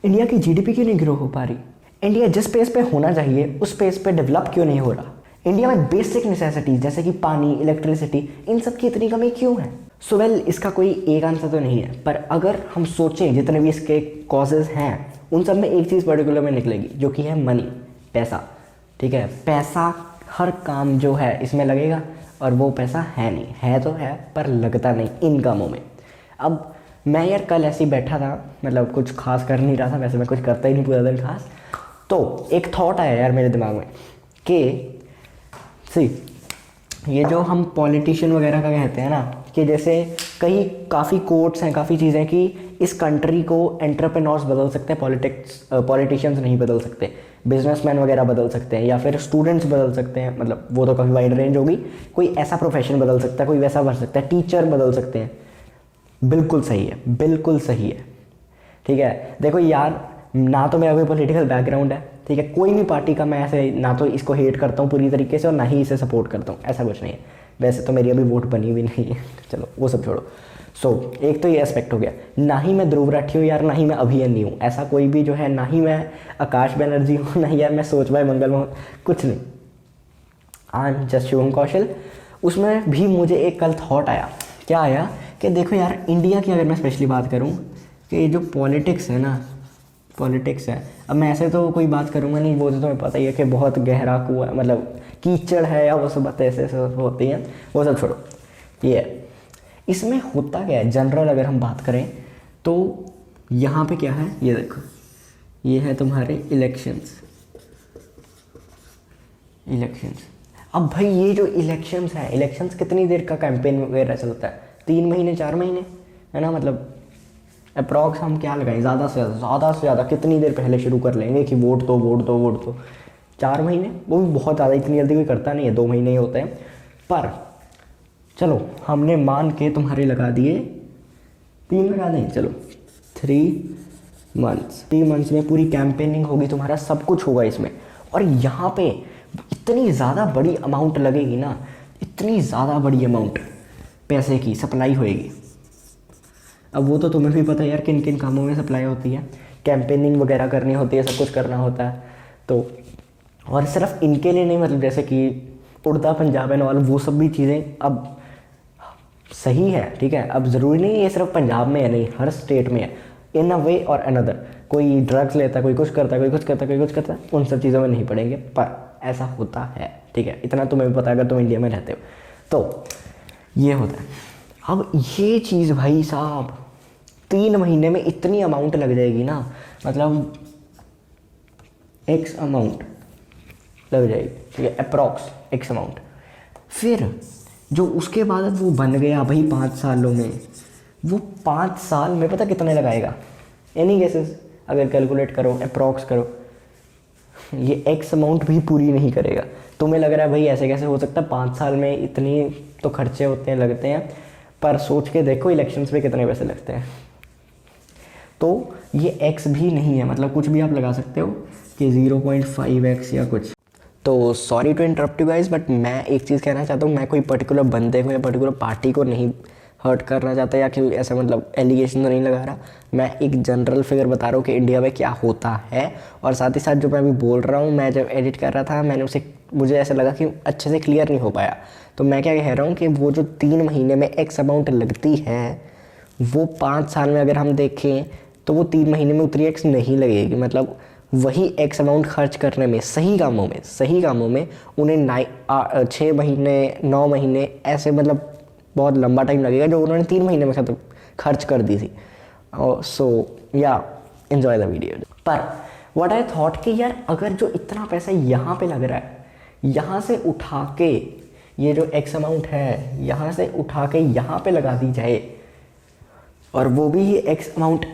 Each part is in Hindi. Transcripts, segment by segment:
इंडिया की जीडीपी क्यों नहीं ग्रो हो पा रही? इंडिया जिस पेस पे होना चाहिए उस पेस पे डेवलप क्यों नहीं हो रहा? इंडिया में बेसिक नेसेसिटीज जैसे कि पानी, इलेक्ट्रिसिटी, इन सब की इतनी कमी क्यों है? सो वेल, इसका कोई एक आंसर तो नहीं है, पर अगर हम सोचें जितने भी इसके कॉजेज हैं उन सब में एक चीज़ पर्टिकुलर में निकलेगी, जो कि है मनी, पैसा। ठीक है, पैसा हर काम जो है इसमें लगेगा, और वो पैसा है नहीं, है तो है पर लगता नहीं इन कामों में। अब मैं यार कल ऐसे ही बैठा था, मतलब कुछ खास कर नहीं रहा था, वैसे मैं कुछ करता ही नहीं पूरा दिन खास, तो एक थॉट आया यार मेरे दिमाग में कि ये जो हम पॉलिटिशियन वगैरह का कहते हैं ना, कि जैसे कई काफ़ी कोट्स हैं, काफ़ी चीज़ें कि इस कंट्री को एंटरप्रेन्योर्स बदल सकते हैं, पॉलिटिशियंस नहीं बदल सकते, बिजनेसमैन वगैरह बदल सकते हैं, या फिर स्टूडेंट्स बदल सकते हैं, मतलब वो तो काफ़ी वाइड रेंज होगी, कोई ऐसा प्रोफेशन बदल सकता है, कोई वैसा बन सकता है, टीचर बदल सकते हैं। बिल्कुल सही है, बिल्कुल सही है। ठीक है, देखो यार, ना तो मेरा कोई पॉलिटिकल बैकग्राउंड है, ठीक है, कोई भी पार्टी का मैं ऐसे ना तो इसको हेट करता हूँ पूरी तरीके से और ना ही इसे सपोर्ट करता हूँ, ऐसा कुछ नहीं है। वैसे तो मेरी अभी वोट बनी भी नहीं है, चलो वो सब छोड़ो। सो एक तो ये एस्पेक्ट हो गया, ना ही मैं ध्रुव राठी हूँ यार, ना ही मैं अभियंती हूँ, ऐसा कोई भी जो है, ना ही मैं आकाश बनर्जी हूँ, ना ही यार मैं सोच भाई मंगल हूँ, कुछ नहीं। आई एम जस्ट शुभम कौशल। उसमें भी मुझे एक कल थॉट आया, क्या आया कि देखो यार, इंडिया की अगर मैं स्पेशली बात करूँ कि ये जो पॉलिटिक्स है ना, पॉलिटिक्स है, अब मैं ऐसे तो कोई बात करूँगा नहीं, वो तो तुम्हें पता ही है कि बहुत गहरा कुआं, मतलब कीचड़ है, या वो सब बातें ऐसे ऐसे होती हैं, वो सब छोड़ो। ये है, इसमें होता क्या है जनरल अगर हम बात करें तो यहाँ पे क्या है, ये देखो, ये है तुम्हारे इलेक्शंस। अब भाई ये जो इलेक्शंस हैं, इलेक्शंस कितनी देर का कैंपेन वगैरह चलता है? 3 महीने 4 महीने, है ना, मतलब अप्रॉक्स हम क्या लगाएं, ज़्यादा से ज़्यादा कितनी देर पहले शुरू कर लेंगे कि वोट दो 4 महीने, वो भी बहुत ज़्यादा, इतनी जल्दी कोई करता नहीं है, 2 महीने ही होते हैं। पर चलो हमने मान के तुम्हारे लगा दिए 3 लगा दें, चलो 3 मंथ्स में पूरी कैंपेनिंग होगी, तुम्हारा सब कुछ होगा इसमें, और यहाँ पे इतनी ज़्यादा बड़ी अमाउंट लगेगी ना, इतनी ज़्यादा बड़ी अमाउंट पैसे की सप्लाई होएगी। अब वो तो तुम्हें भी पता है यार किन किन कामों में सप्लाई होती है, कैंपेनिंग वगैरह करनी होती है, सब कुछ करना होता है, तो और सिर्फ इनके लिए नहीं, मतलब जैसे कि उड़ता पंजाब एंड ऑल, वो सब भी चीज़ें अब सही है, ठीक है, अब ज़रूरी नहीं ये सिर्फ पंजाब में है, नहीं, हर स्टेट में है, इन अ वे और अनदर। कोई ड्रग्स लेता है, कोई कुछ करता है, कोई कुछ करता है, उन सब चीज़ों में नहीं पड़ेंगे, पर ऐसा होता है, ठीक है, इतना तुम्हें भी पता है अगर तुम इंडिया में रहते हो तो ये होता है। अब ये चीज़ भाई साहब 3 महीने में इतनी अमाउंट लग जाएगी ना, मतलब एक्स अमाउंट लग जाएगी, ठीक है, अप्रॉक्स एक्स अमाउंट। फिर जो उसके बाद वो बन गया भाई 5 सालों में, वो 5 साल में पता कितने लगाएगा? एनी गेसेस अगर कैलकुलेट करो, अप्रॉक्स करो, ये एक्स अमाउंट भी पूरी नहीं करेगा। तुम्हें लग रहा है भाई ऐसे कैसे हो सकता है, 5 साल में इतनी तो खर्चे होते हैं, लगते हैं, पर सोच के देखो इलेक्शंस पे कितने पैसे लगते हैं, तो ये एक्स भी नहीं है, मतलब कुछ भी आप लगा सकते हो कि 0.5x या कुछ। तो sorry to interrupt you guys, but मैं एक चीज़ कहना चाहता हूँ, मैं कोई पर्टिकुलर बंदे को या पर्टिकुलर पार्टी को नहीं हर्ट करना चाहता, या कि ऐसा मतलब एलिगेशन तो नहीं लगा रहा, मैं एक जनरल फिगर बता रहा हूँ कि इंडिया में क्या होता है। और साथ ही साथ जो मैं अभी बोल रहा हूँ, मैं जब एडिट कर रहा था मुझे ऐसा लगा कि अच्छे से क्लियर नहीं हो पाया, तो मैं क्या कह रहा हूँ कि वो जो 3 महीने में एक्स अमाउंट लगती है, वो 5 साल में अगर हम देखें तो वो 3 महीने में उतनी एक्स नहीं लगेगी, मतलब वही एक्स अमाउंट खर्च करने में सही कामों में उन्हें 6 महीने 9 महीने ऐसे, मतलब बहुत लंबा टाइम लगेगा, जो उन्होंने 3 महीने में खर्च कर दी थी। सो या एंजॉय द वीडियो। पर व्हाट आई थॉट कि यार अगर जो इतना पैसा यहाँ पे लग रहा है, यहाँ से उठा के ये जो एक्स अमाउंट है यहाँ से उठा के यहाँ पे लगा दी जाए, और वो भी एक्स अमाउंट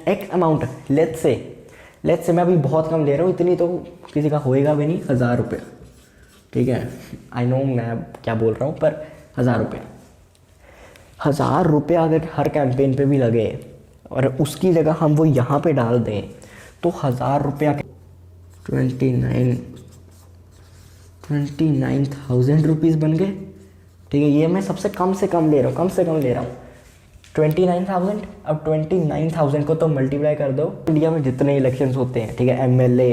लेट्स से मैं अभी बहुत कम ले रहा हूँ, इतनी तो किसी का होएगा भी नहीं, 1000 रुपये, ठीक है, आई नो मैं क्या बोल रहा हूँ, पर 1000 रुपये अगर हर कैंपेन पे भी लगे और उसकी जगह हम वो यहाँ पे डाल दें, तो 1000 रुपया 29,000 रुपीज़ बन गए, ठीक है। ये मैं सबसे कम से कम ले रहा हूँ, 29,000। अब 29,000 को तो मल्टीप्लाई कर दो। इंडिया में जितने इलेक्शंस होते हैं, ठीक है, MLA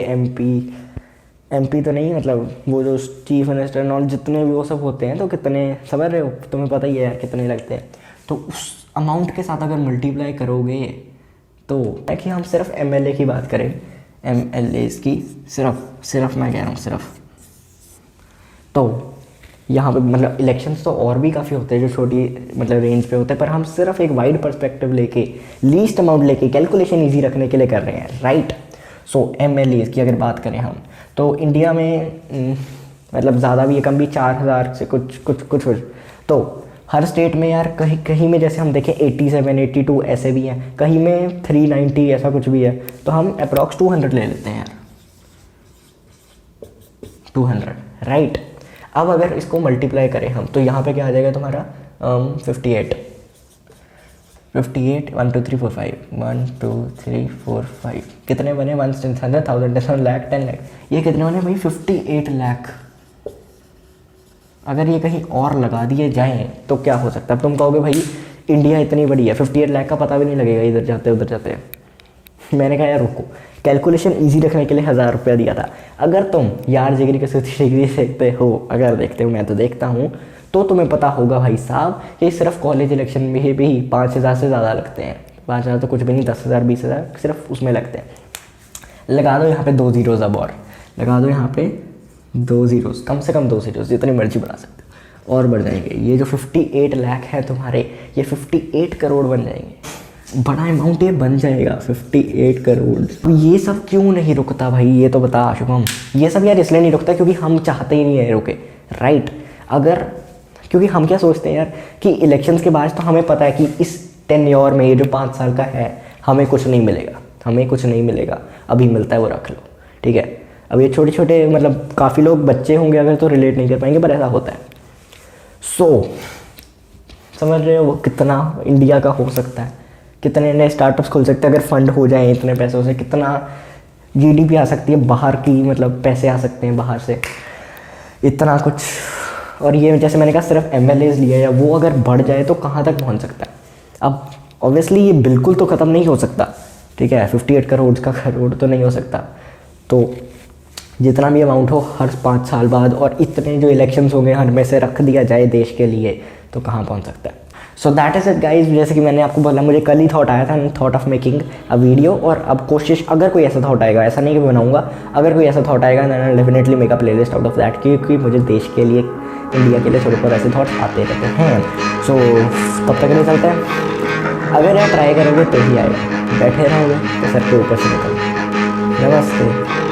MP तो नहीं, मतलब वो जो चीफ मिनिस्टर नॉन जितने भी वो सब होते हैं, तो कितने समझ रहे हो, तुम्हें पता ही है यार कितने लगते हैं। तो उस अमाउंट के साथ अगर मल्टीप्लाई करोगे तो है कि हम सिर्फ MLA की बात करें, MLAs की सिर्फ मैं कह रहा हूँ सिर्फ, तो यहाँ पे मतलब इलेक्शंस तो और भी काफ़ी होते हैं जो छोटी मतलब रेंज पे होते हैं, पर हम सिर्फ एक वाइड पर्सपेक्टिव लेके लीस्ट अमाउंट लेके कैलकुलेशन इजी रखने के लिए कर रहे हैं, राइट। सो MLAs की अगर बात करें हम, तो इंडिया में मतलब ज़्यादा भी है कम भी 4,000 से कुछ तो हर स्टेट में यार कहीं में जैसे हम देखें 87 82 ऐसे भी हैं, कहीं में 390 ऐसा कुछ भी है, तो हम अप्रॉक्स 200 ले लेते हैं यार, 200, राइट। अब अगर इसको मल्टीप्लाई करें हम, तो यहाँ पे क्या आ जाएगा तुम्हारा 58 1 2 3 4 5 1 2 3 4 5 कितने बने 100,000 10 लाख 10 लाख, ये कितने बने भाई 58 लाख। अगर ये कहीं और लगा दिए जाएं तो क्या हो सकता है। अब तुम कहोगे भाई इंडिया इतनी बड़ी है, 58 लाख का पता भी नहीं लगेगा इधर जाते उधर जाते। मैंने कहा यार रुको, कैलकुलेशन इजी रखने के लिए 1,000 रुपया दिया था। अगर तुम यार जिगरी कसौटी डिग्री देखते हो, अगर देखते हो, मैं तो देखता हूँ, तो तुम्हें पता होगा भाई साहब कि सिर्फ कॉलेज इलेक्शन में भी 5,000 से ज़्यादा लगते हैं। 5,000 तो कुछ भी नहीं, 10,000 20,000 सिर्फ उसमें लगते हैं। लगा दो यहाँ पे 2 ज़ीरोज़, अब और लगा दो यहाँ पे 2 ज़ीरोज़, कम से कम 2 ज़ीरोज़, जितनी मर्जी बना सकते हो, और बढ़ जाएंगे। ये जो 58 लाख है तुम्हारे, ये 58 करोड़ बन जाएंगे। बड़ा अमाउंट ये बन जाएगा 58 करोड़। तो ये सब क्यों नहीं रुकता भाई, ये तो बता शुभम। ये सब यार इसलिए नहीं रुकता क्योंकि हम चाहते ही नहीं है रुके, राइट। अगर क्योंकि हम क्या सोचते हैं यार कि इलेक्शंस के बाद तो हमें पता है कि इस टेन्योर में, ये जो 5 साल का है, हमें कुछ नहीं मिलेगा, अभी मिलता है वो रख लो, ठीक है। अब ये छोटे छोटे मतलब काफ़ी लोग बच्चे होंगे अगर तो रिलेट नहीं कर पाएंगे, पर ऐसा होता है। समझ रहे हो वो कितना इंडिया का हो सकता है, कितने नए स्टार्टअप्स खुल सकते हैं अगर फंड हो जाए इतने पैसों से, कितना GDP आ सकती है बाहर की, मतलब पैसे आ सकते हैं बाहर से, इतना कुछ। और ये जैसे मैंने कहा सिर्फ MLAs लिया, या वो अगर बढ़ जाए तो कहाँ तक पहुँच सकता है। अब ऑब्वियसली ये बिल्कुल तो ख़त्म नहीं हो सकता, ठीक है, 58 करोड़ का करोड़ तो नहीं हो सकता। तो जितना भी अमाउंट हो हर 5 साल बाद, और इतने जो इलेक्शंस हो गए हर में से रख दिया जाए देश के लिए, तो कहाँ पहुँच सकता है। So that is it guys. जैसे कि मैंने आपको बोला, मुझे कल ही थॉट आया था, thought of making a video, और अब कोशिश, अगर कोई ऐसा थॉट आएगा, ऐसा नहीं कि बनाऊंगा, अगर कोई ऐसा थॉट आएगा then definitely make a playlist out of that, क्योंकि मुझे देश के लिए, इंडिया के लिए थोड़े बहुत ऐसे थॉट्स आते रहते हैं। सो तब तक नहीं चलता है, अगर यार ट्राई करोगे तो ही आएगा, बैठे रहोगे तो सर के ऊपर से निकल। नमस्ते।